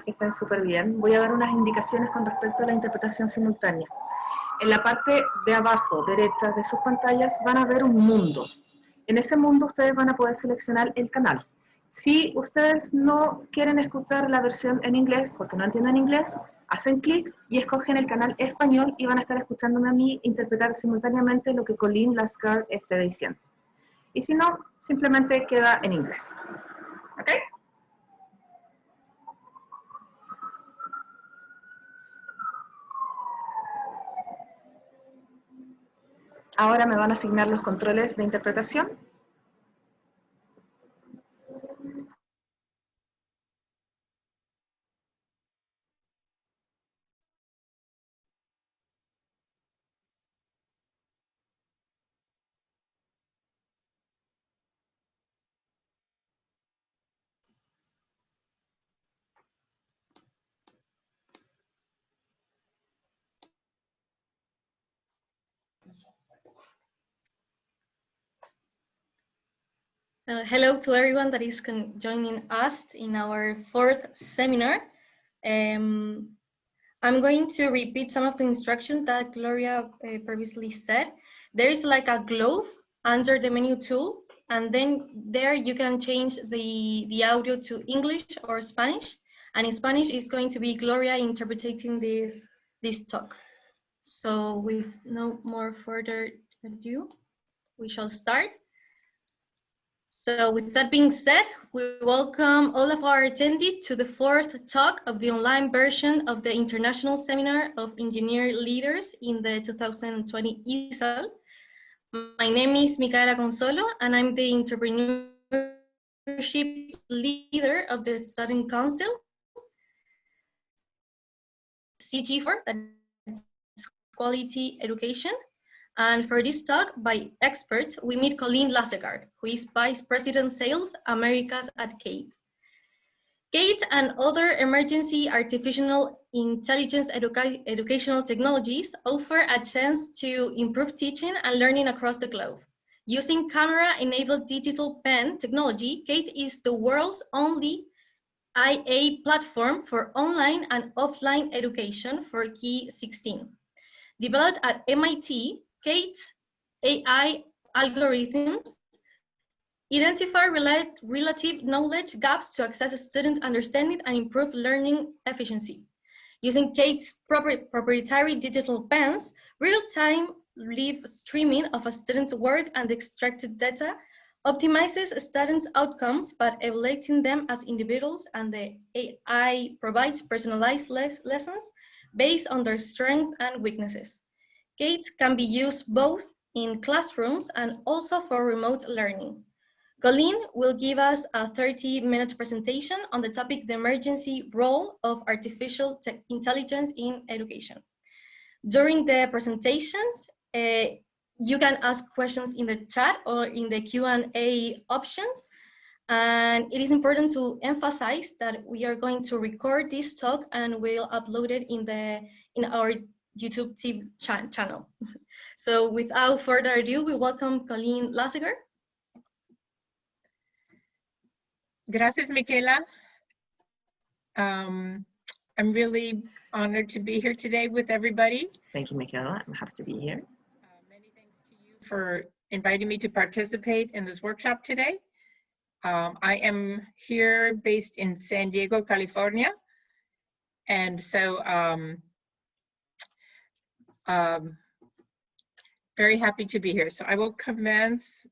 que estén súper bien. Voy a dar unas indicaciones con respecto a la interpretación simultánea. En la parte de abajo, derecha de sus pantallas, van a ver un mundo. En ese mundo ustedes van a poder seleccionar el canal. Si ustedes no quieren escuchar la versión en inglés, porque no entienden inglés, hacen clic y escogen el canal español y van a estar escuchándome a mí interpretar simultáneamente lo que Coleen Lassegard esté diciendo. Y si no, simplemente queda en inglés. ¿Ok? Ahora me van a asignar los controles de interpretación. Hello to everyone that is joining us in our 4th seminar. I'm going to repeat some of the instructions that Gloria previously said. There is like a globe under the menu tool, and then there you can change the audio to English or Spanish. And in Spanish, it's going to be Gloria interpreting this talk. So with no more further ado, we shall start. So with that being said, we welcome all of our attendees to the 4th talk of the online version of the International Seminar of Engineer Leaders in the 2020 ISEL. My name is Micaela Consolo, and I'm the Entrepreneurship Leader of the Student Council, CG4, that's Quality Education. And for this talk by experts, we meet Coleen Lassegard, who is Vice President Sales Americas at KAIT. KAIT and other emergency artificial intelligence educational technologies offer a chance to improve teaching and learning across the globe. Using camera-enabled digital pen technology, KAIT is the world's only IA platform for online and offline education for K-16. Developed at MIT, KAIT's AI algorithms identify relative knowledge gaps to access student understanding and improve learning efficiency. Using KAIT's proprietary digital pens, real-time live streaming of a student's work and extracted data optimizes students' outcomes by evaluating them as individuals, and the AI provides personalized lessons based on their strengths and weaknesses. KAIT can be used both in classrooms and also for remote learning. Coleen will give us a 30-minute presentation on the topic, the emergency role of artificial intelligence in education. During the presentations, you can ask questions in the chat or in the Q&A options. And it is important to emphasize that we are going to record this talk and we'll upload it in our YouTube TV channel. So without further ado, we welcome Coleen Lassegard. Gracias, Micaela. I'm really honored to be here today with everybody. Thank you, Micaela. I'm happy to be here. Many thanks to you for inviting me to participate in this workshop today. I am here based in San Diego, California. And so very happy to be here. So I will commence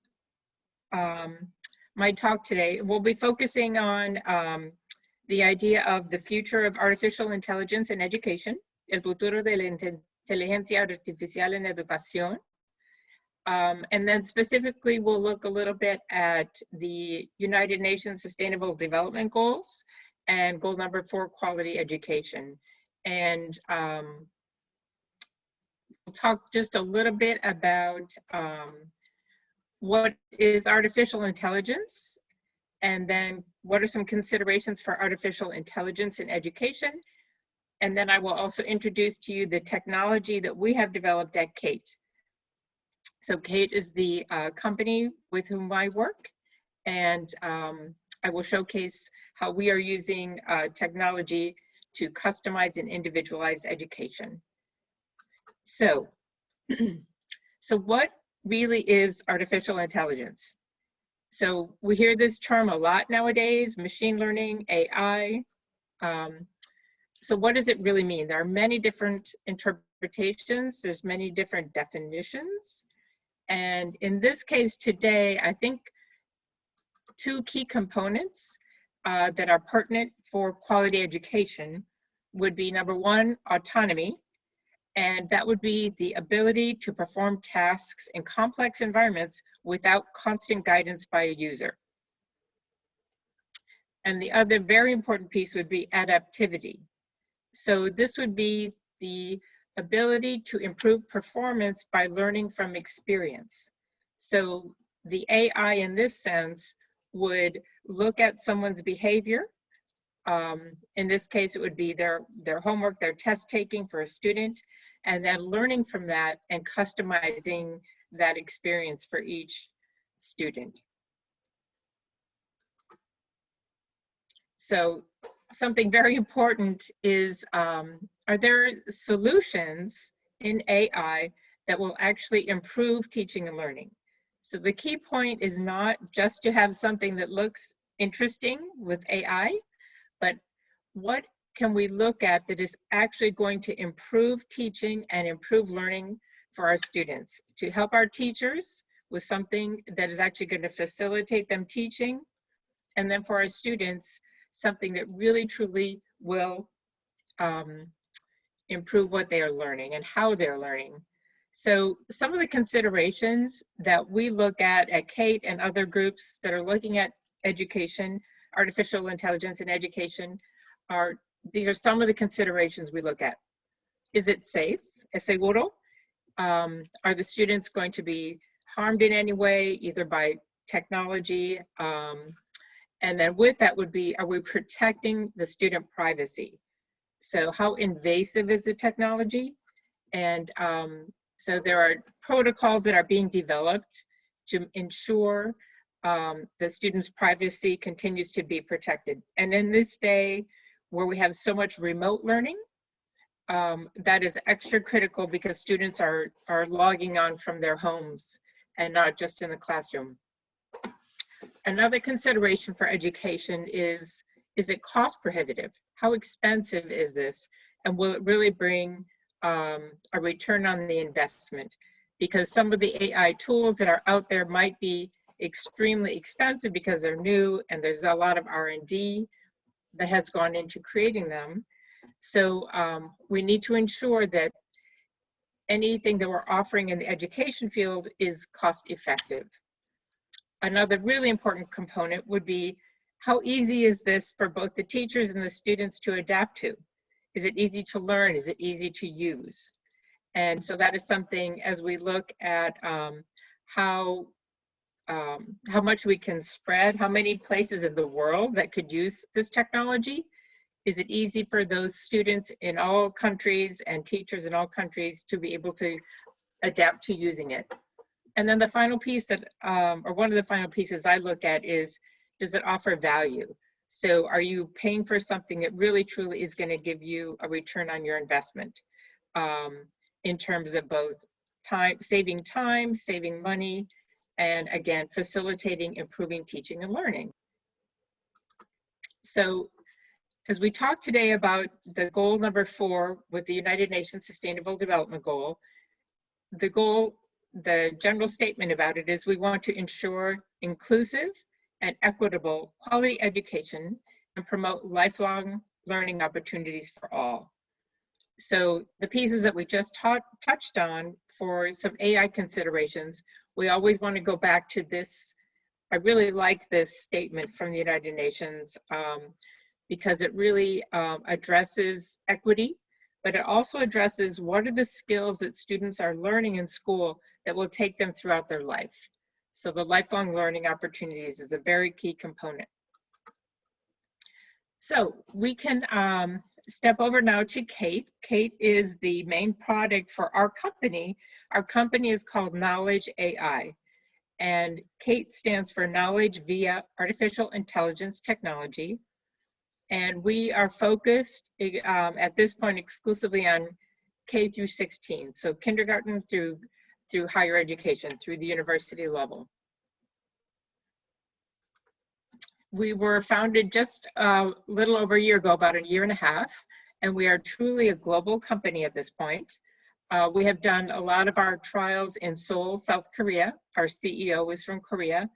my talk today. We'll be focusing on the idea of the future of artificial intelligence in education, el futuro de la inteligencia artificial en educación. And then specifically, we'll look a little bit at the United Nations Sustainable Development Goals and goal number 4, quality education. And we'll talk just a little bit about what is artificial intelligence, and then what are some considerations for artificial intelligence in education. And then I will also introduce to you the technology that we have developed at KAIT. So KAIT is the company with whom I work, and I will showcase how we are using technology to customize and individualize education. So, so what really is artificial intelligence? So we hear this term a lot nowadays, machine learning, AI. So what does it really mean? There are many different interpretations. There's many different definitions. And in this case today, I think two key components that are pertinent for quality education would be, number one, autonomy. And that would be the ability to perform tasks in complex environments without constant guidance by a user. And the other very important piece would be adaptivity. So this would be the ability to improve performance by learning from experience. So the AI in this sense would look at someone's behavior. In this case, it would be their homework, their test taking for a student, and then learning from that and customizing that experience for each student. So something very important is, are there solutions in AI that will actually improve teaching and learning? So the key point is not just to have something that looks interesting with AI, but what can we look at that is actually going to improve teaching and improve learning for our students, to help our teachers with something that is actually going to facilitate them teaching, and then for our students, something that really truly will improve what they are learning and how they're learning. So some of the considerations that we look at KAIT and other groups that are looking at education, artificial intelligence in education, these are some of the considerations we look at. Is it safe? ¿Es seguro? Are the students going to be harmed in any way, either by technology? And then with that would be, are we protecting the student privacy? So how invasive is the technology? And so there are protocols that are being developed to ensure the students' privacy continues to be protected. And in this day where we have so much remote learning, that is extra critical because students are logging on from their homes and not just in the classroom. Another consideration for education is it cost prohibitive? How expensive is this? And will it really bring a return on the investment? Because some of the AI tools that are out there might be extremely expensive because they're new and there's a lot of R&D that has gone into creating them. So we need to ensure that anything that we're offering in the education field is cost effective. Another really important component would be, how easy is this for both the teachers and the students to adapt to? Is it easy to learn? Is it easy to use? And so that is something, as we look at how much we can spread, how many places in the world that could use this technology. Is it easy for those students in all countries and teachers in all countries to be able to adapt to using it? And then the final piece that, or one of the final pieces I look at is, does it offer value? So are you paying for something that really truly is going to give you a return on your investment in terms of both saving time, saving money, and again, facilitating, improving teaching and learning. So as we talk today about the goal number 4 with the United Nations Sustainable Development Goal, the general statement about it is we want to ensure inclusive and equitable quality education and promote lifelong learning opportunities for all. So the pieces that we just touched on for some AI considerations, we always want to go back to this. I really like this statement from the United Nations because it really addresses equity, but it also addresses what are the skills that students are learning in school that will take them throughout their life. So the lifelong learning opportunities is a very key component. So we can step over now to KAIT. KAIT is the main product for our company. Our company is called Knowledge AI. And KAIT stands for Knowledge via Artificial Intelligence Technology. And we are focused at this point exclusively on K through 16, so kindergarten through higher education, through the university level. We were founded just a little over a year ago, about a year and a half, and we are truly a global company at this point. We have done a lot of our trials in Seoul, South Korea. Our CEO is from Korea.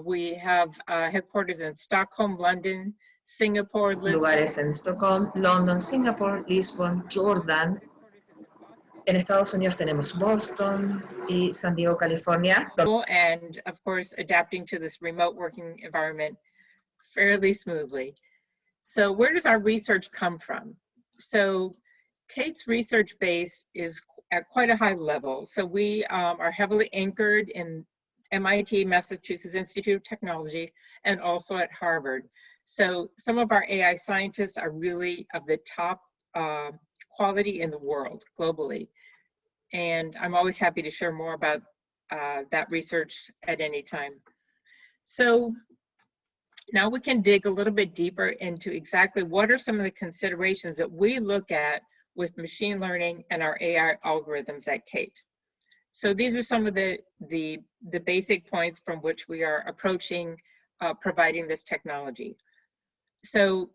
We have headquarters in Stockholm, London, Singapore, Lisbon. Lugares en Stockholm, London, Singapore, Lisbon, Jordan. En Estados Unidos tenemos Boston y San Diego, California. And of course, adapting to this remote working environment fairly smoothly. So where does our research come from? So KAIT's research base is at quite a high level. So we are heavily anchored in MIT, Massachusetts Institute of Technology, and also at Harvard. So some of our AI scientists are really of the top quality in the world globally. And I'm always happy to share more about that research at any time. So now we can dig a little bit deeper into exactly what are some of the considerations that we look at with machine learning and our AI algorithms at KAIT. So these are some of the basic points from which we are approaching providing this technology. So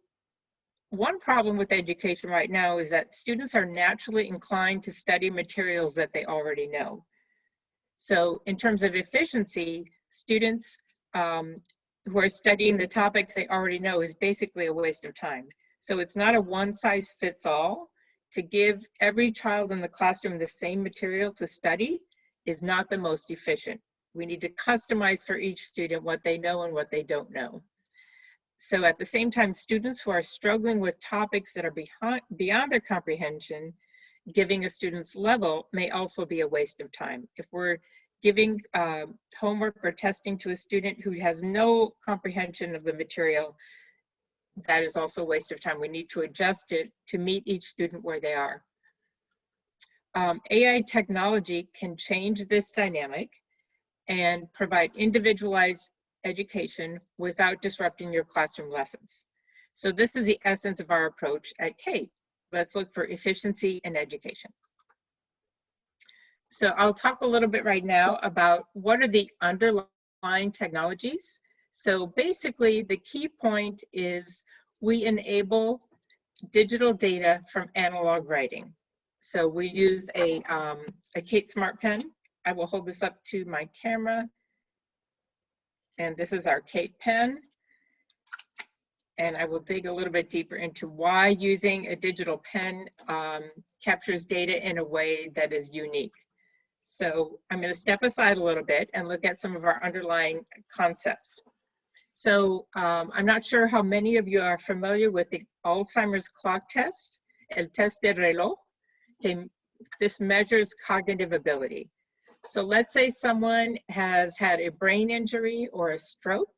one problem with education right now is that students are naturally inclined to study materials that they already know. So in terms of efficiency, students who are studying the topics they already know is basically a waste of time. So it's not a one-size-fits-all. To give every child in the classroom the same material to study is not the most efficient. We need to customize for each student what they know and what they don't know. So at the same time, students who are struggling with topics that are beyond their comprehension, giving a student's level may also be a waste of time. If we're giving homework or testing to a student who has no comprehension of the material, that is also a waste of time. We need to adjust it to meet each student where they are. AI technology can change this dynamic and provide individualized education without disrupting your classroom lessons. So this is the essence of our approach at KAIT. Let's look for efficiency in education. So I'll talk a little bit right now about what are the underlying technologies. So basically the key point is we enable digital data from analog writing. So we use a KAIT Smart Pen. I will hold this up to my camera. And this is our KAIT pen. And I will dig a little bit deeper into why using a digital pen captures data in a way that is unique. So I'm going to step aside a little bit and look at some of our underlying concepts. So I'm not sure how many of you are familiar with the Alzheimer's clock test, el test de reloj. This measures cognitive ability. So let's say someone has had a brain injury or a stroke,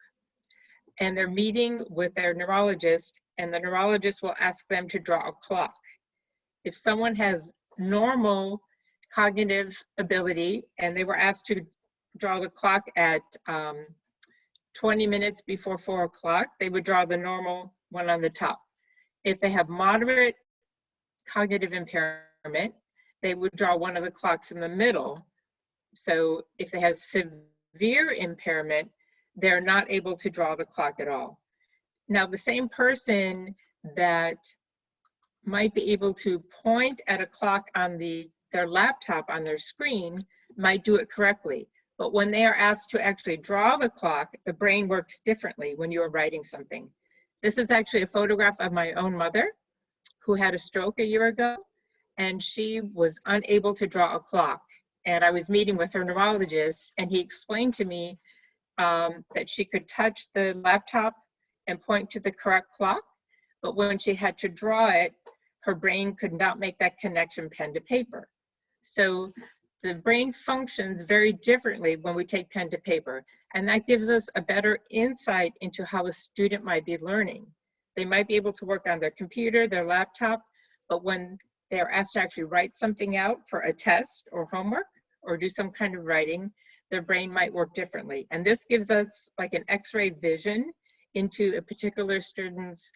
and they're meeting with their neurologist, and the neurologist will ask them to draw a clock. If someone has normal cognitive ability and they were asked to draw the clock at 20 minutes before 4 o'clock, they would draw the normal one on the top. If they have moderate cognitive impairment, they would draw one of the clocks in the middle. So if they have severe impairment, they're not able to draw the clock at all. Now, the same person that might be able to point at a clock on their laptop on their screen might do it correctly. But when they are asked to actually draw the clock, the brain works differently when you are writing something. This is actually a photograph of my own mother who had a stroke a year ago, and she was unable to draw a clock. And I was meeting with her neurologist, and he explained to me that she could touch the laptop and point to the correct clock, but when she had to draw it, her brain could not make that connection pen to paper. So the brain functions very differently when we take pen to paper, and that gives us a better insight into how a student might be learning. They might be able to work on their computer, their laptop, but when they're asked to actually write something out for a test or homework or do some kind of writing, their brain might work differently. And this gives us like an X-ray vision into a particular student's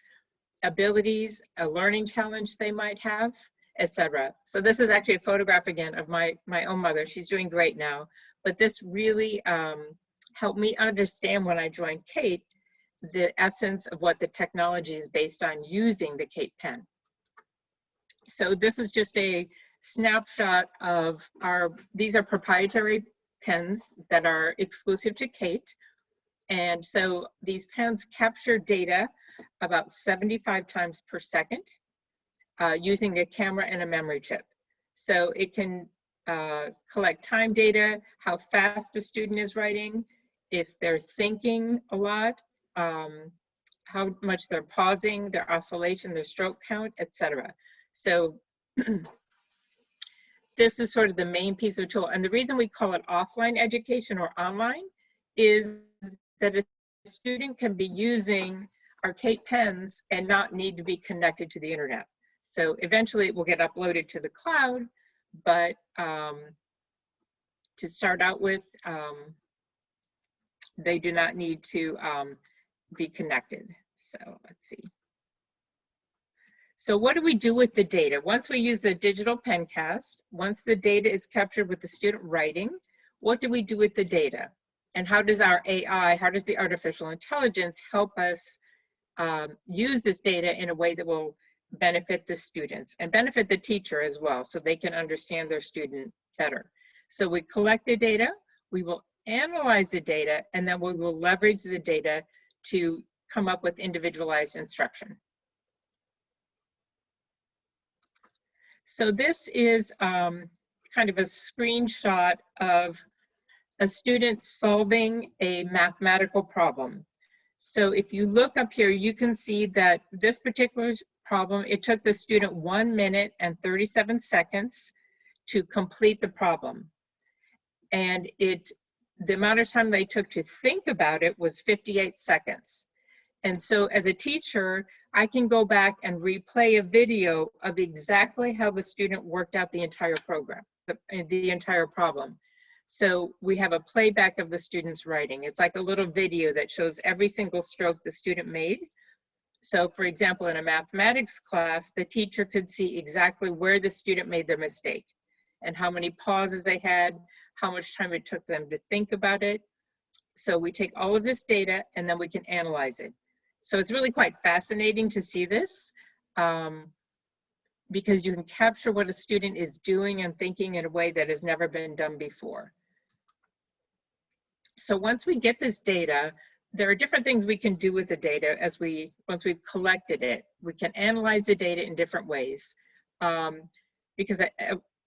abilities, a learning challenge they might have, etc. So this is actually a photograph again of my own mother. She's doing great now. But this really helped me understand when I joined KAIT the essence of what the technology is based on using the KAIT pen. So this is just a snapshot of these are proprietary pens that are exclusive to KAIT. And so these pens capture data about 75 times per second using a camera and a memory chip. So it can collect time data, how fast a student is writing, if they're thinking a lot, how much they're pausing, their oscillation, their stroke count, etc. So this is sort of the main piece of tool. And the reason we call it offline education or online is that a student can be using our KAIT pens and not need to be connected to the internet. So eventually it will get uploaded to the cloud, but to start out with, they do not need to be connected. So let's see. So what do we do with the data? Once we use the digital pencast, once the data is captured with the student writing, what do we do with the data? And how does our AI, how does the artificial intelligence help us use this data in a way that will benefit the students and benefit the teacher as well, so they can understand their student better? So we collect the data, we will analyze the data, and then we will leverage the data to come up with individualized instruction. So this is kind of a screenshot of a student solving a mathematical problem. So if you look up here, you can see that this particular problem, it took the student 1 minute and 37 seconds to complete the problem. And the amount of time they took to think about it was 58 seconds. And so as a teacher, I can go back and replay a video of exactly how the student worked out the entire program, the entire problem. So we have a playback of the student's writing. It's like a little video that shows every single stroke the student made. So for example, in a mathematics class, the teacher could see exactly where the student made their mistake and how many pauses they had, how much time it took them to think about it. So we take all of this data and then we can analyze it. So it's really quite fascinating to see this because you can capture what a student is doing and thinking in a way that has never been done before. So once we get this data, there are different things we can do with the data once we've collected it. We can analyze the data in different ways because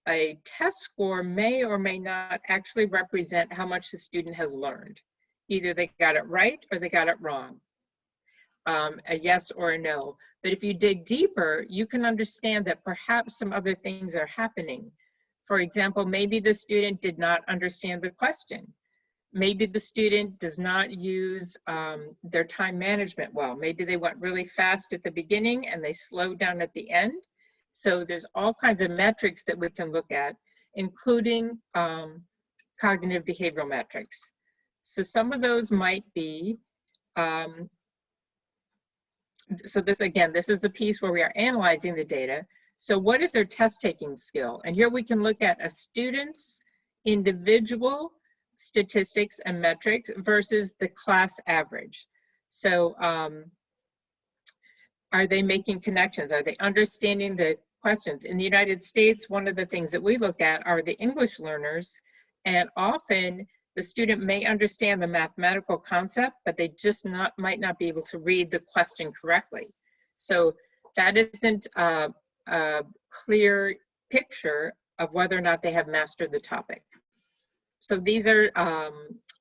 a test score may or may not actually represent how much the student has learned. Either they got it right or they got it wrong. A yes or a no. But if you dig deeper, you can understand that perhaps some other things are happening. For example, maybe the student did not understand the question. Maybe the student does not use their time management well. Maybe they went really fast at the beginning and they slowed down at the end. So there's all kinds of metrics that we can look at, including cognitive behavioral metrics. So some of those might be, so this again, this is the piece where we are analyzing the data. So what is their test taking skill? And here we can look at a student's individual statistics and metrics versus the class average. So are they making connections? Are they understanding the questions? In the United States, one of the things that we look at are the English learners, and often the student may understand the mathematical concept, but they just might not be able to read the question correctly. So that isn't a clear picture of whether or not they have mastered the topic. So these are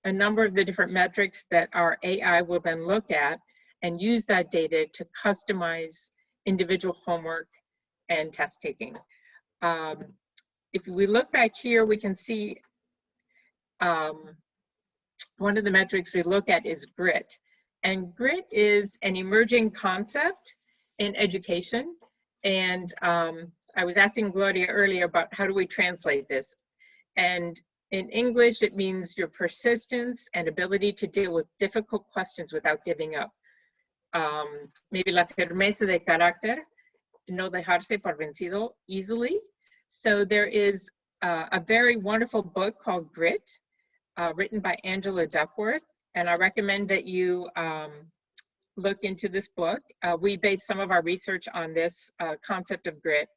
a number of the different metrics that our AI will then look at and use that data to customize individual homework and test taking. If we look back here, we can see one of the metrics we look at is grit. And grit is an emerging concept in education. And I was asking Gloria earlier about how do we translate this. And In English, it means your persistence and ability to deal with difficult questions without giving up. Maybe la firmeza de carácter, no dejarse por vencido easily. So there is a very wonderful book called Grit, written by Angela Duckworth, and I recommend that you look into this book. We based some of our research on this concept of grit.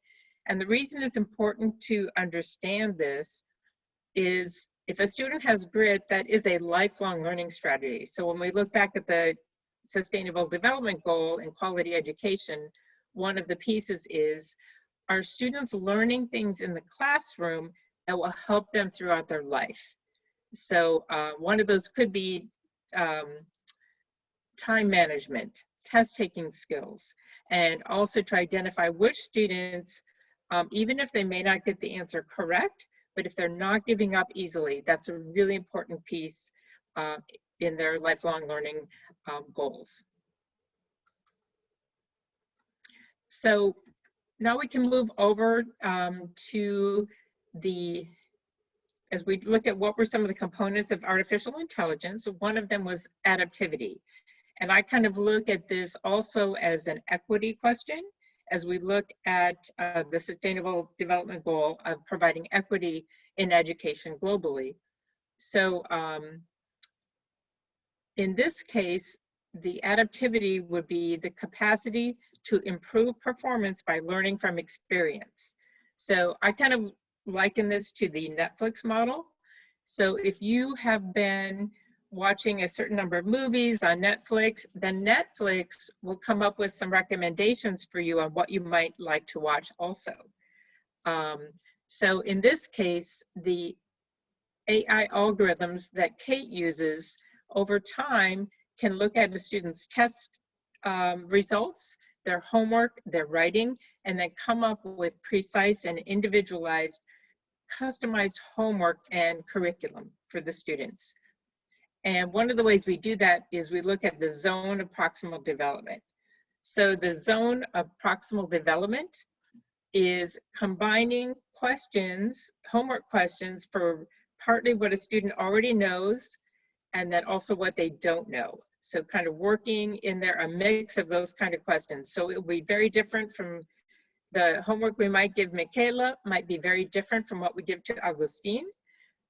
And the reason it's important to understand this is if a student has grit, that is a lifelong learning strategy. So when we look back at the Sustainable Development Goal in quality education, one of the pieces is, are students learning things in the classroom that will help them throughout their life? So one of those could be time management, test-taking skills, and also to identify which students, even if they may not get the answer correct, but if they're not giving up easily, that's a really important piece in their lifelong learning goals. So now we can move over to as we look at what were some of the components of artificial intelligence, one of them was adaptivity. And I kind of look at this also as an equity question as we look at the Sustainable Development Goal of providing equity in education globally. So in this case, the adaptivity would be the capacity to improve performance by learning from experience. So I kind of liken this to the Netflix model. So if you have been watching a certain number of movies on Netflix, then Netflix will come up with some recommendations for you on what you might like to watch also. So in this case, the AI algorithms that KAIT uses over time can look at a student's test results, their homework, their writing, and then come up with precise and individualized, customized homework and curriculum for the students. And one of the ways we do that is we look at the zone of proximal development. So the zone of proximal development is combining questions, homework questions, for partly what a student already knows and then also what they don't know. So kind of working in there a mix of those kind of questions. So it will be very different from the homework we might give Michaela, might be very different from what we give to Agustin.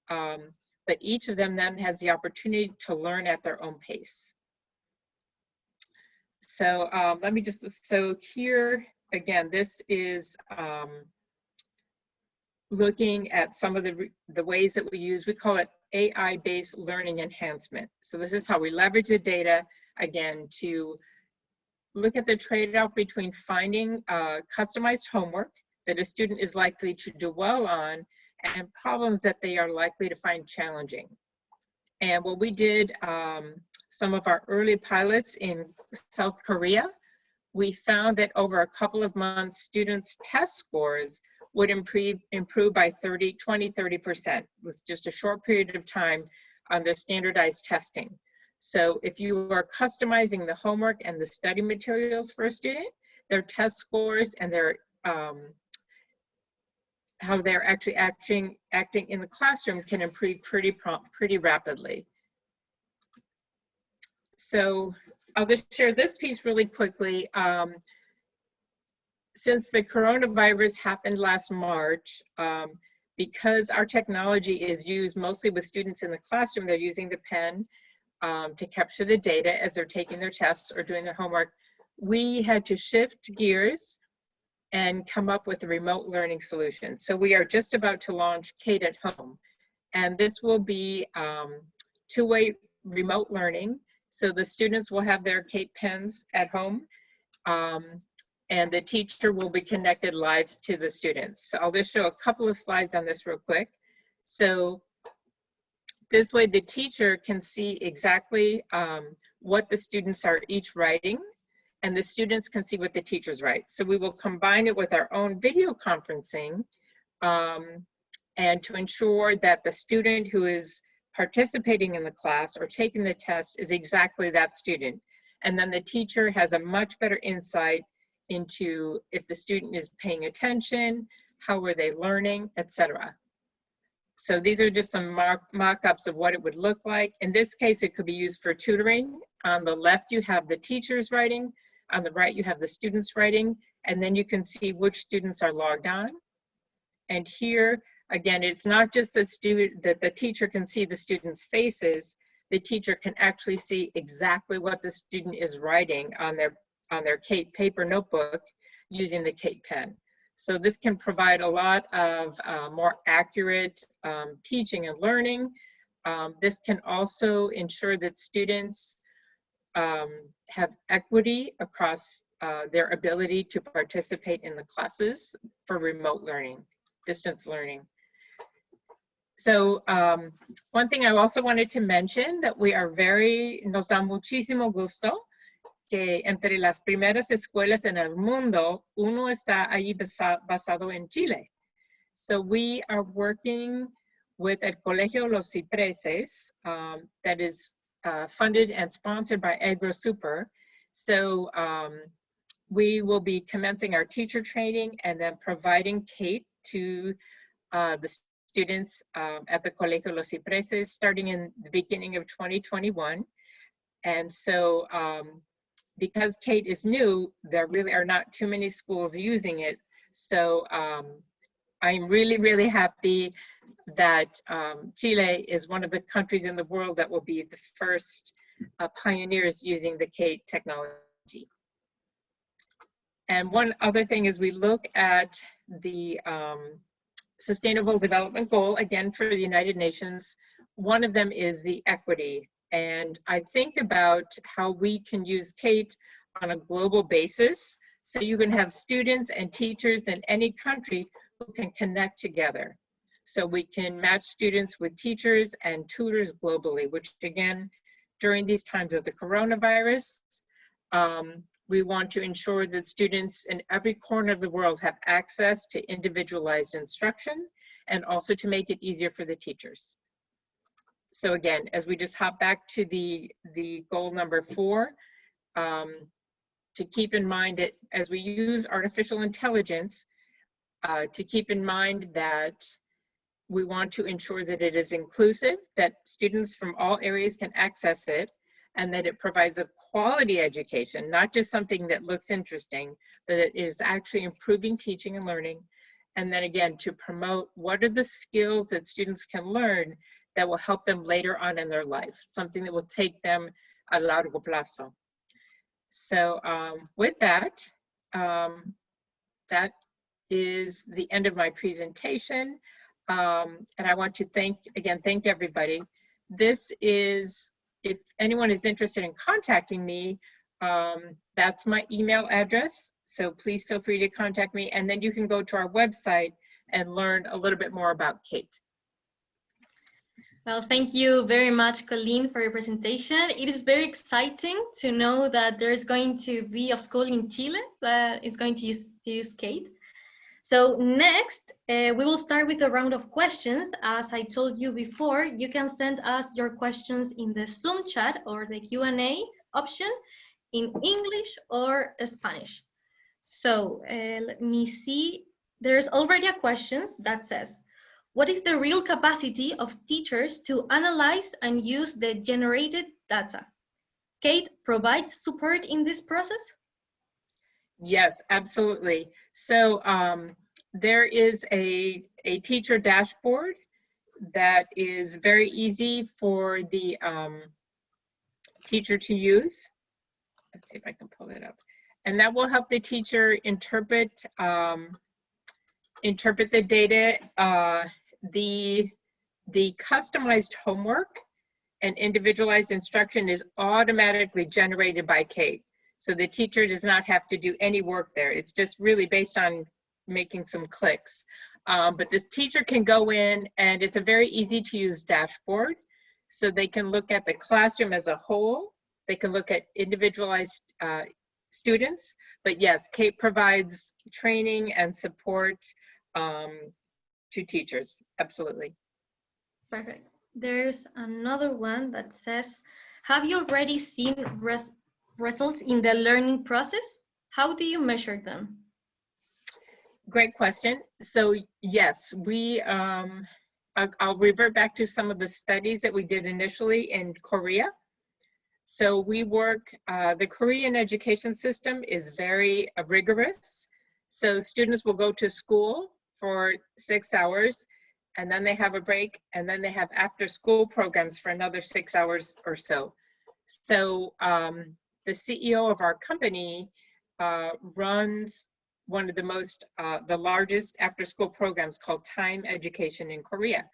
But each of them then has the opportunity to learn at their own pace. So let me just, so here, again, this is looking at some of the ways that we use, we call it AI-based learning enhancement. So this is how we leverage the data, again, to look at the trade-off between finding customized homework that a student is likely to do well on and problems that they are likely to find challenging. And what we did, some of our early pilots in South Korea, we found that over a couple of months, students' test scores would improve by 20-30% with just a short period of time on their standardized testing. So if you are customizing the homework and the study materials for a student, their test scores and their how they're actually acting in the classroom can improve pretty rapidly. So I'll just share this piece really quickly. Since the coronavirus happened last March, because our technology is used mostly with students in the classroom, they're using the pen to capture the data as they're taking their tests or doing their homework, we had to shift gears and come up with a remote learning solution. So we are just about to launch KAIT at Home. And this will be two-way remote learning. So the students will have their KAIT pens at home, and the teacher will be connected live to the students. So I'll just show a couple of slides on this real quick. So this way the teacher can see exactly what the students are each writing, and the students can see what the teachers write. So we will combine it with our own video conferencing and to ensure that the student who is participating in the class or taking the test is exactly that student. And then the teacher has a much better insight into if the student is paying attention, how are they learning, etc. So these are just some mock-ups of what it would look like. In this case, it could be used for tutoring. On the left, you have the teachers writing. On the right, you have the students writing. And then you can see which students are logged on. And here, again, it's not just the student that the teacher can see the students' faces. The teacher can actually see exactly what the student is writing on their KAIT paper notebook using the KAIT pen. So this can provide a lot of more accurate teaching and learning. This can also ensure that students have equity across their ability to participate in the classes for remote learning, distance learning. So one thing I also wanted to mention that we are nos da muchísimo gusto que entre las primeras escuelas en el mundo, uno está allí basado en Chile. So we are working with el Colegio Los Cipreses that is funded and sponsored by AgroSuper. So we will be commencing our teacher training and then providing KAIT to the students at the Colegio Los Cipreses starting in the beginning of 2021. And so because KAIT is new, there really are not too many schools using it. So I'm really, really happy that Chile is one of the countries in the world that will be the first pioneers using the KAIT technology. And one other thing is we look at the Sustainable Development Goal, again for the United Nations. One of them is the equity. And I think about how we can use KAIT on a global basis. So you can have students and teachers in any country who can connect together. So we can match students with teachers and tutors globally, which again, during these times of the coronavirus, we want to ensure that students in every corner of the world have access to individualized instruction and also to make it easier for the teachers. So again, as we just hop back to the goal number 4, to keep in mind that as we use artificial intelligence, to keep in mind that we want to ensure that it is inclusive, that students from all areas can access it, and that it provides a quality education, not just something that looks interesting, but it is actually improving teaching and learning. And then again, to promote what are the skills that students can learn that will help them later on in their life, something that will take them a largo plazo. So with that, that is the end of my presentation. And I want to thank everybody. This is, if anyone is interested in contacting me, that's my email address. So please feel free to contact me. And then you can go to our website and learn a little bit more about KAIT. Well, thank you very much, Coleen, for your presentation. It is very exciting to know that there is going to be a school in Chile that is going to use KAIT. So next, we will start with a round of questions. As I told you before, you can send us your questions in the Zoom chat or the Q&A option in English or Spanish. So let me see. There's already a question that says, what is the real capacity of teachers to analyze and use the generated data? KAIT provides support in this process? Yes, absolutely. So there is a teacher dashboard that is very easy for the teacher to use. Let's see if I can pull it up. And that will help the teacher interpret the data. The customized homework and individualized instruction is automatically generated by KAIT. So the teacher does not have to do any work there. It's just really based on making some clicks. But the teacher can go in, and it's a very easy to use dashboard. So they can look at the classroom as a whole. They can look at individualized students. But yes, KAIT provides training and support to teachers, absolutely. Perfect. There's another one that says, have you already seen results in the learning process? How do you measure them? Great question. So yes, we I'll revert back to some of the studies that we did initially in Korea. So we work, the Korean education system is very rigorous. So students will go to school for 6 hours, and then they have a break, and then they have after school programs for another 6 hours or so. So the CEO of our company runs one of the largest after school programs called Time Education in Korea.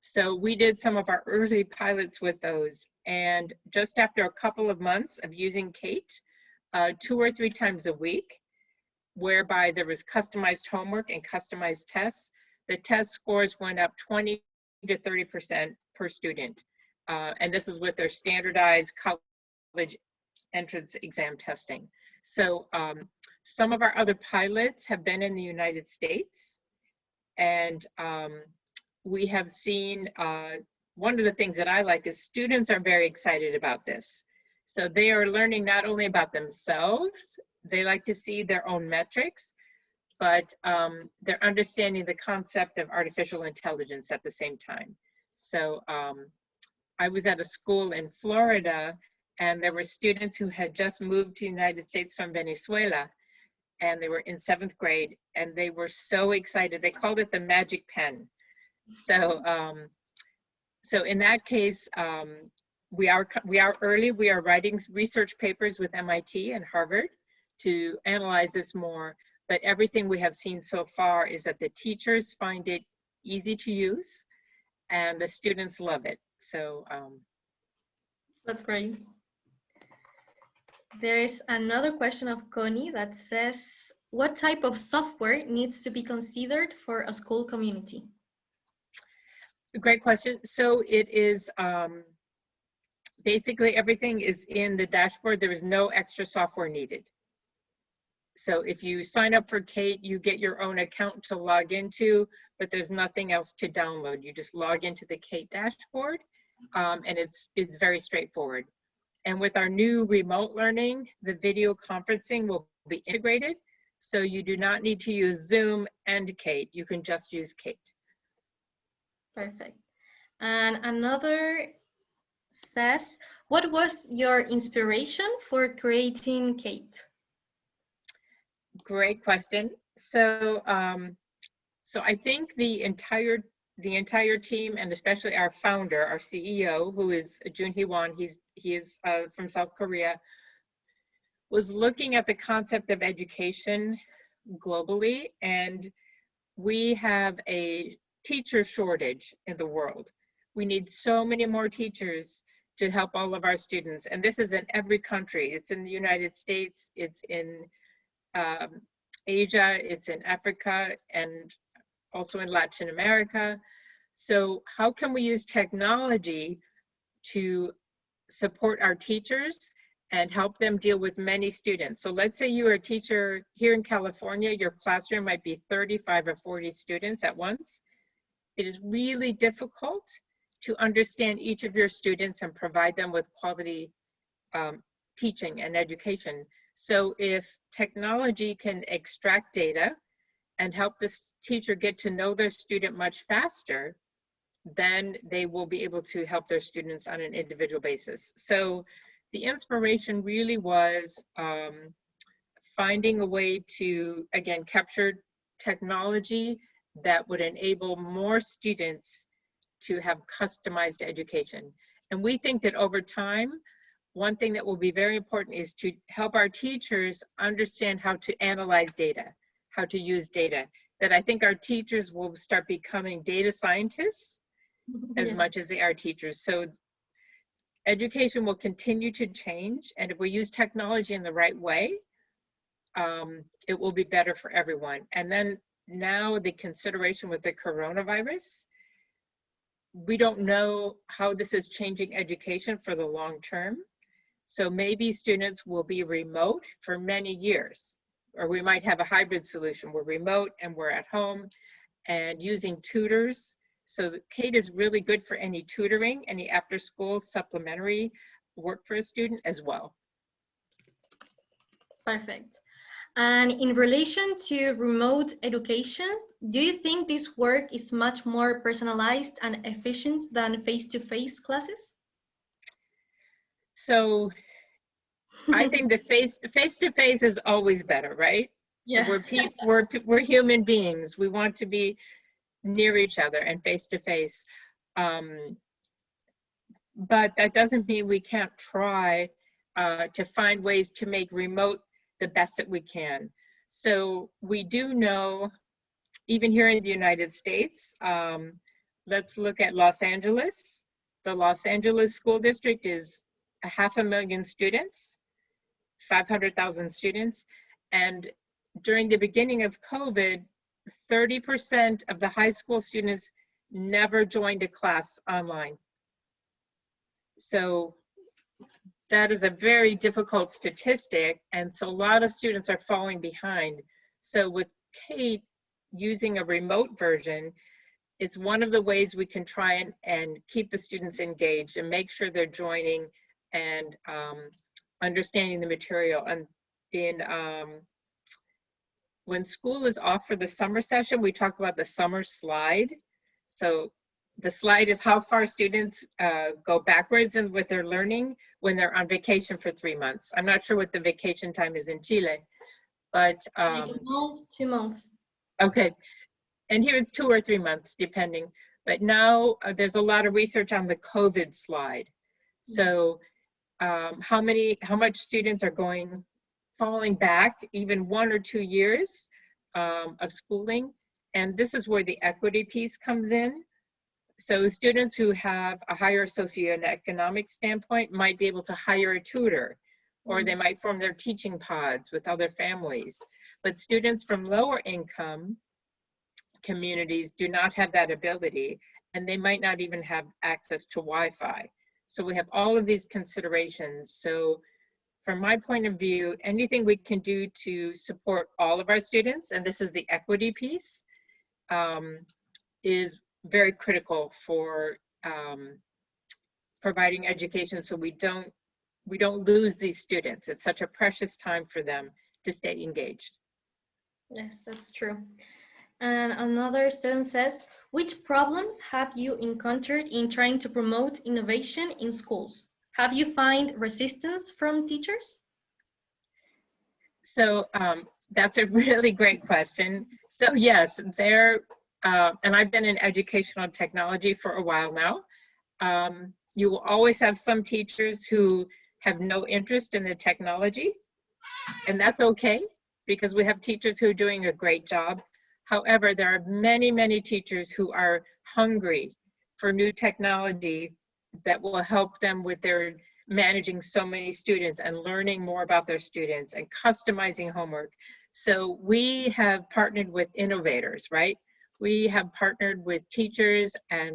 So we did some of our early pilots with those, and just after a couple of months of using KAIT 2 or 3 times a week, whereby there was customized homework and customized tests, the test scores went up 20 to 30% per student. And this is with their standardized college entrance exam testing. So some of our other pilots have been in the United States, and we have seen, one of the things that I like is students are very excited about this. So they are learning not only about themselves, they like to see their own metrics, but they're understanding the concept of artificial intelligence at the same time. So I was at a school in Florida, and there were students who had just moved to the United States from Venezuela, and they were in 7th grade, and they were so excited. They called it the magic pen. So, so in that case, we are early. We are writing research papers with MIT and Harvard to analyze this more. But everything we have seen so far is that the teachers find it easy to use, and the students love it. So that's great. There is another question of Connie that says, what type of software needs to be considered for a school community? Great question. So it is basically everything is in the dashboard. There is no extra software needed. So if you sign up for KAIT, you get your own account to log into, but there's nothing else to download. You just log into the KAIT dashboard, and it's very straightforward. And with our new remote learning, the video conferencing will be integrated. So you do not need to use Zoom and KAIT. You can just use KAIT. Perfect. And another says, what was your inspiration for creating KAIT? Great question. So, so I think the entire team, and especially our founder, our CEO, who is Jun Hee-won, he is from South Korea, was looking at the concept of education globally, and we have a teacher shortage in the world. We need so many more teachers to help all of our students, and this is in every country. It's in the United States, it's in Asia, it's in Africa, and also in Latin America. So how can we use technology to support our teachers and help them deal with many students? So let's say you are a teacher here in California, your classroom might be 35 or 40 students at once. It is really difficult to understand each of your students and provide them with quality teaching and education. So if technology can extract data and help this teacher get to know their student much faster, then they will be able to help their students on an individual basis. So the inspiration really was finding a way to, again, capture technology that would enable more students to have customized education. And we think that over time, one thing that will be very important is to help our teachers understand how to analyze data, how to use data. That I think our teachers will start becoming data scientists as much as they are teachers. So education will continue to change, and if we use technology in the right way, it will be better for everyone. And then now the consideration with the coronavirus, we don't know how this is changing education for the long term. So maybe students will be remote for many years, or we might have a hybrid solution. We're remote and we're at home and using tutors. So KAIT is really good for any tutoring, any after school supplementary work for a student as well. Perfect. And in relation to remote education, do you think this work is much more personalized and efficient than face-to-face classes? So I think the face-to-face is always better, right? Yeah. We're human beings. We want to be near each other and face-to-face. But that doesn't mean we can't try to find ways to make remote the best that we can. So we do know, even here in the United States, let's look at Los Angeles. The Los Angeles School District is 500,000 students, 500,000 students. And during the beginning of COVID, 30% of the high school students never joined a class online. So that is a very difficult statistic. And so a lot of students are falling behind. So with KAIT using a remote version, it's one of the ways we can try and keep the students engaged and make sure they're joining and understanding the material. And when school is off for the summer session, we talk about the summer slide. So the slide is how far students go backwards in with their learning when they're on vacation for 3 months. I'm not sure what the vacation time is in Chile, but like a month, 2 months. Okay, and here it's 2 or 3 months depending. But now there's a lot of research on the COVID slide. So how much students are falling back even 1 or 2 years of schooling, and this is where the equity piece comes in. So students who have a higher socioeconomic standpoint might be able to hire a tutor, or they might form their teaching pods with other families. But students from lower income communities do not have that ability, and they might not even have access to Wi-Fi. So we have all of these considerations. So from my point of view, anything we can do to support all of our students, and this is the equity piece, is very critical for providing education so we don't lose these students. It's such a precious time for them to stay engaged. Yes, that's true. And another student says, which problems have you encountered in trying to promote innovation in schools? Have you found resistance from teachers? So that's a really great question. So yes, and I've been in educational technology for a while now. You will always have some teachers who have no interest in the technology, and that's okay, because we have teachers who are doing a great job. However, there are many, many teachers who are hungry for new technology that will help them with their managing so many students and learning more about their students and customizing homework. So we have partnered with innovators, right? We have partnered with teachers and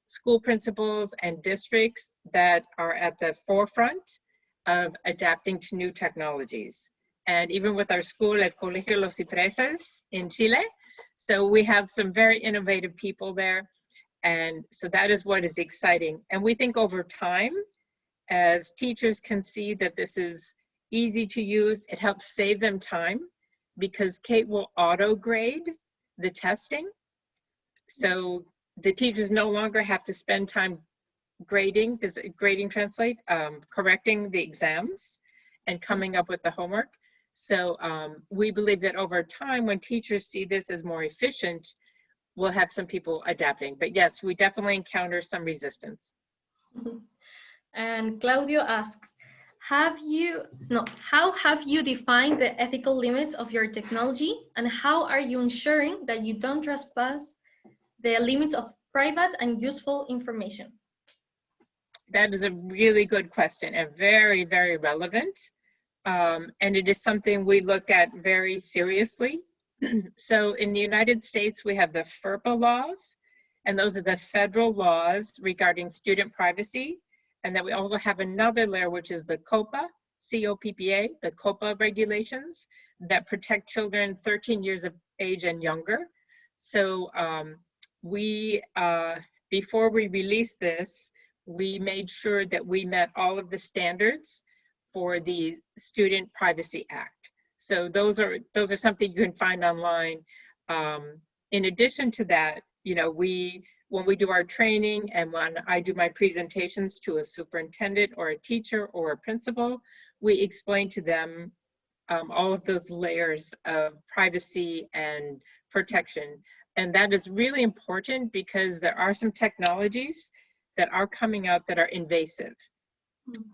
school principals and districts that are at the forefront of adapting to new technologies. And even with our school at Colegio Los Cipreses in Chile, so we have some very innovative people there. And so that is what is exciting. And we think over time, as teachers can see that this is easy to use, it helps save them time, because KAIT will auto grade the testing. So the teachers no longer have to spend time grading, does grading translate? Correcting the exams and coming up with the homework. So we believe that over time, when teachers see this as more efficient, we'll have some people adapting. But yes, we definitely encounter some resistance. And Claudio asks, how have you defined the ethical limits of your technology, and how are you ensuring that you don't trespass the limits of private and useful information? That is a really good question and very, very relevant. And it is something we look at very seriously. So in the United States, we have the FERPA laws, and those are the federal laws regarding student privacy. And then we also have another layer, which is the COPPA, C-O-P-P-A, the COPPA regulations that protect children 13 years of age and younger. So before we released this, we made sure that we met all of the standards for the Student Privacy Act. So those are something you can find online. In addition to that, you know, when we do our training and when I do my presentations to a superintendent or a teacher or a principal, we explain to them all of those layers of privacy and protection. And that is really important because there are some technologies that are coming out that are invasive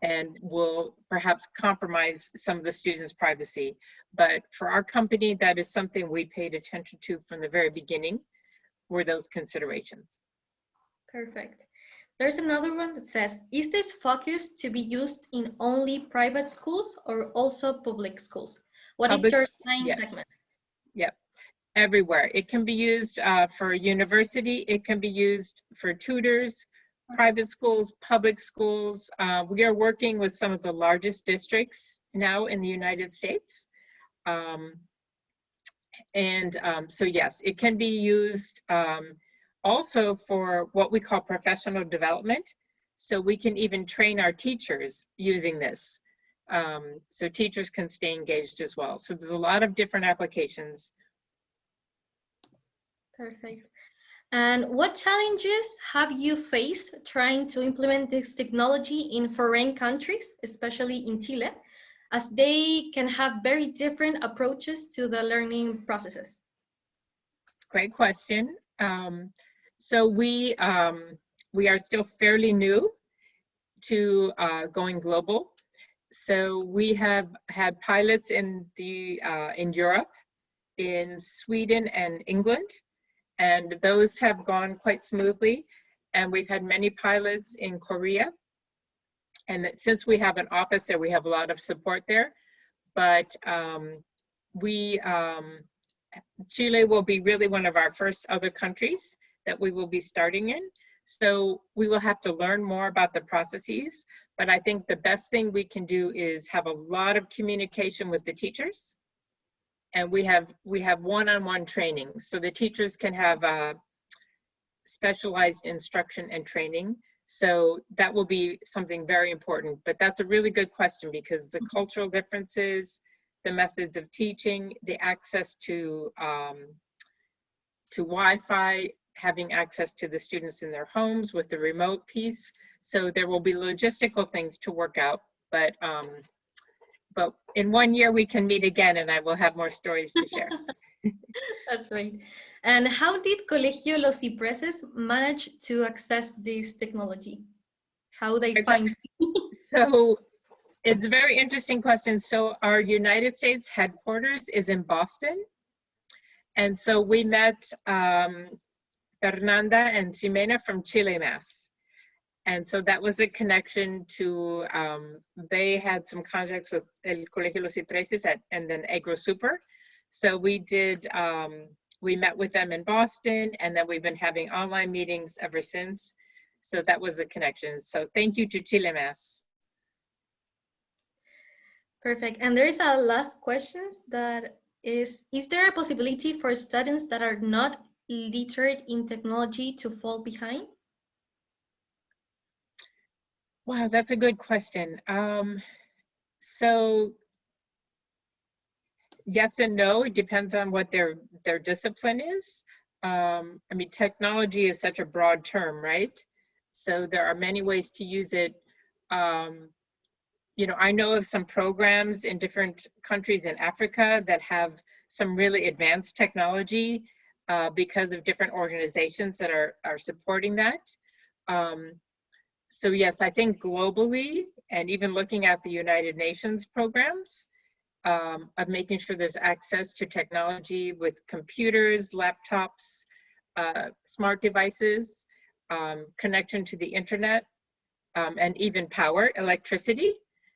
and will perhaps compromise some of the students' privacy. But for our company, that is something we paid attention to from the very beginning, were those considerations. Perfect. There's another one that says, is this focus to be used in only private schools or also public schools? What is your client segment? Yep, everywhere. It can be used for university, it can be used for tutors, private schools, public schools. We are working with some of the largest districts now in the United States. So yes, it can be used also for what we call professional development. So we can even train our teachers using this. So teachers can stay engaged as well. So there's a lot of different applications. Perfect. And what challenges have you faced trying to implement this technology in foreign countries, especially in Chile, as they can have very different approaches to the learning processes? Great question. So we are still fairly new to going global. So we have had pilots in Europe, in Sweden and England, and those have gone quite smoothly. And we've had many pilots in Korea. And since we have an office there, we have a lot of support there. But Chile will be really one of our first other countries that we will be starting in. So we will have to learn more about the processes, but I think the best thing we can do is have a lot of communication with the teachers. And we have one-on-one training. So the teachers can have specialized instruction and training. So that will be something very important. But that's a really good question because the cultural differences, the methods of teaching, the access to Wi-Fi, having access to the students in their homes with the remote piece. So there will be logistical things to work out, but in 1 year we can meet again and I will have more stories to share. That's right. And how did Colegio Los Cipreses manage to access this technology? How they find it? So it's a very interesting question. So our United States headquarters is in Boston. And so we met Fernanda and Ximena from Chile Mass. And so that was a connection to, they had some contacts with El Colegio Los Cipreses and then AgroSuper. So we met with them in Boston, and then we've been having online meetings ever since. So that was a connection. So thank you to Chile Mass. Perfect. And there's a last question that is there a possibility for students that are not literate in technology to fall behind? Wow, that's a good question. So yes and no, it depends on what their discipline is. I mean, technology is such a broad term, right? So there are many ways to use it. You know, I know of some programs in different countries in Africa that have some really advanced technology because of different organizations that are supporting that. So yes, I think globally, and even looking at the United Nations programs of making sure there's access to technology with computers, laptops, smart devices, connection to the internet, and even power, electricity.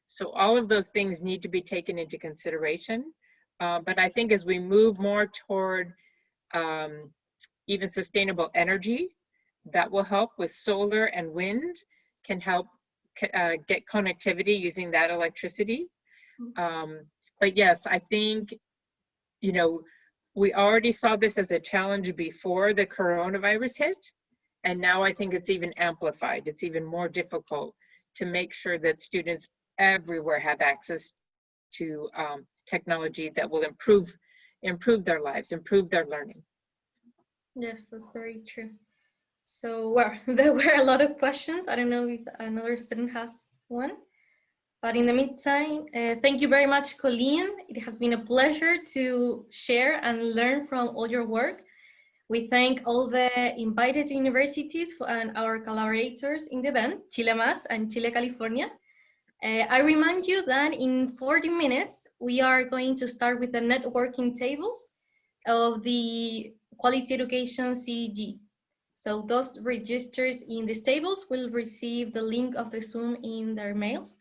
So all of those things need to be taken into consideration. But I think as we move more toward even sustainable energy, that will help with solar and wind, can help get connectivity using that electricity. But yes, I think, you know, we already saw this as a challenge before the coronavirus hit. And now I think it's even amplified. It's even more difficult to make sure that students everywhere have access to technology that will improve their lives, improve their learning. Yes, that's very true. So, well, there were a lot of questions. I don't know if another student has one. But in the meantime, thank you very much, Coleen. It has been a pleasure to share and learn from all your work. We thank all the invited universities and our collaborators in the event, Chile Más and Chile, California. I remind you that in 40 minutes, we are going to start with the networking tables of the Quality Education CEG. So those registers in these tables will receive the link of the Zoom in their mails.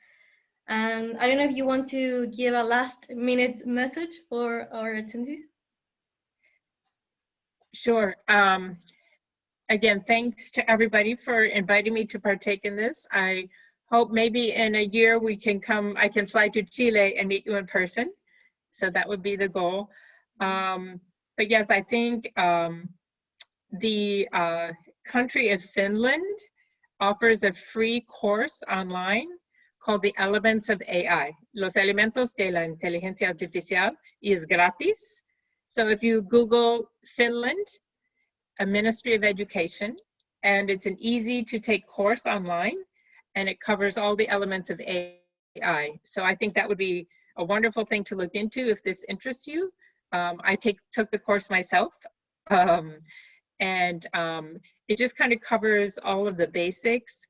And I don't know if you want to give a last minute message for our attendees. Sure. Again, thanks to everybody for inviting me to partake in this. I hope maybe in a year I can fly to Chile and meet you in person. So that would be the goal. But yes, I think the country of Finland offers a free course online called The Elements of AI, Los Elementos de la Inteligencia Artificial, y es gratis. So if you Google Finland, a Ministry of Education, and it's an easy to take course online, and it covers all the elements of AI. So I think that would be a wonderful thing to look into if this interests you. I took the course myself, and it just kind of covers all of the basics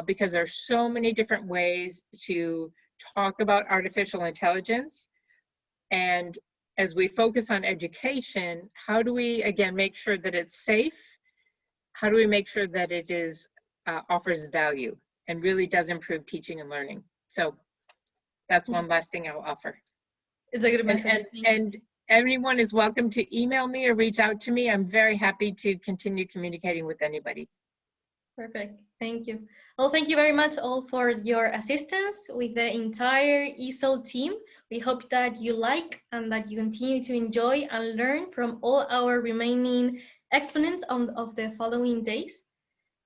because there are so many different ways to talk about artificial intelligence. And as we focus on education, how do we, again, make sure that it's safe? How do we make sure that it is offers value and really does improve teaching and learning? So that's one last thing I'll offer. It's a good message. And everyone is welcome to email me or reach out to me. I'm very happy to continue communicating with anybody. Perfect, thank you. Well, thank you very much all for your assistance with the entire ISEL team. We hope that you like and that you continue to enjoy and learn from all our remaining exponents of the following days.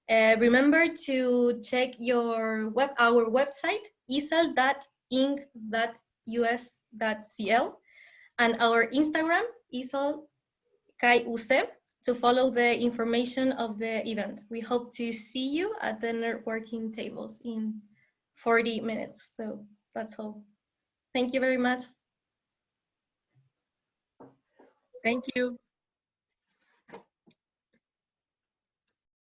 Remember to check our website, isel.inc.us.cl, and our Instagram, ISEL to follow the information of the event. We hope to see you at the networking tables in 40 minutes. So that's all. Thank you very much. Thank you.